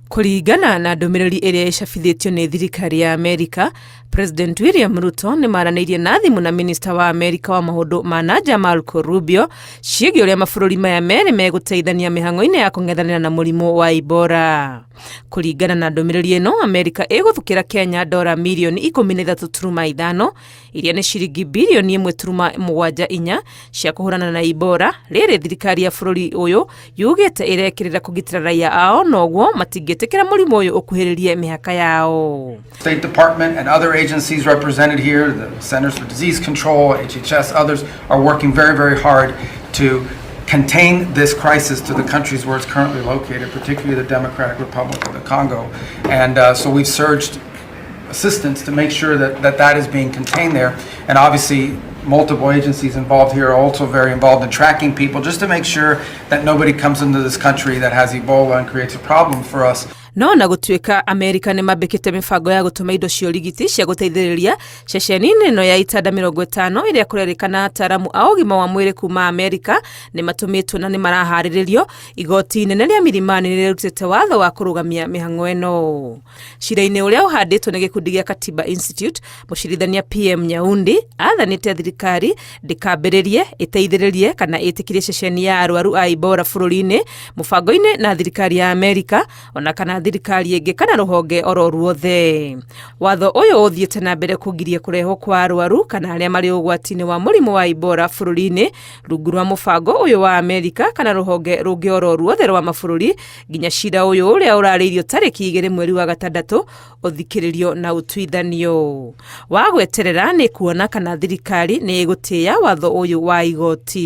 Kũringana na ndũmĩrĩri ĩrĩa ĩcabithĩtio nĩ thirikari ya Amerika, President William Ruto nĩ maranĩirie na thimũ na Minister wa Amerika wa maũndũ ma nanja Marco Rubio ciĩgiĩ ũrĩa mabũrũri maya merĩ megũteithania mĩhang'o-inĩ ya kũng'ethanĩra na mũrimũ wa Ebola. Kũringana na ndũmĩrĩri ĩno, Amerika ĩgũthũkĩra Kenya $13.5 milioni iria nĩ ciringi bilioni 1.74 cia kũhũrana na Ebola. Rĩrĩ thirikari ya bũrũri ũyũ yugĩte ĩrekĩrĩra kũgitĩra raia ao, noguo matingĩtĩkĩra mũrimũ ũyũ ũkuhĩrĩrie mĩhaka yao. State Department and other agencies represented here, the Centers for Disease Control, HHS, others are working very, very hard to contain this crisis to the countries where it's currently located, particularly the Democratic Republic of the Congo. And so we've surged assistance to make sure that is being contained there. And obviously, multiple agencies involved here are also very involved in tracking people, just to make sure that nobody comes into this country that has Ebola and creates a problem for us. No na gũtuĩka Amerika nĩ mambĩkĩte mĩbango ya gũtũma indo cia ũrigiti cia gũteithĩrĩria, ceceni-inĩ ĩno ya Itanda 50 ĩrĩa kũrerĩkana ataaramu a ũgima wa mwĩrĩ kuma Amerika nĩ matũmĩtwo na nĩ maraharĩrĩrio. Igoti inene rĩa Milimani nĩ rĩrutĩte watho wa kũrũgamia mĩhang'o ĩno. Cira-inĩ ũrĩa ũhandĩtwo nĩ gĩkundi gĩa Katiba Institute, mũcirithania PM Nyaundi athanĩte thirikari ndĩkambĩrĩrie, ĩteithĩrĩrie kana ĩtĩkĩrie ceceni ya arwaru a Ebola bũrũri-inĩ mũbango-inĩ na thirikari ya Amerika, ona kana thirikari ĩngĩ kana rũhonge oro ruothe. Watho ũyũ ũthiĩte na mbere kũgiria kũrehwo kwa arwaru kana arĩa marĩ ũgwati-inĩ wa mũrimũ wa Ebola bũrũri-inĩ rungu rwa mũbango ũyũ wa Amerika kana rũhonge rũngĩ oro ruothe rwa mabũrũri, nginya cira ũyũ ũrĩa ũrarĩirio tarĩki 2 mweri wa gatandatũ ũthikĩrĩrio na ũtuithanio. Wa gweterera nĩ kuona kana thirikari nĩ ĩgũtĩĩa watho ũyũ wa igoti.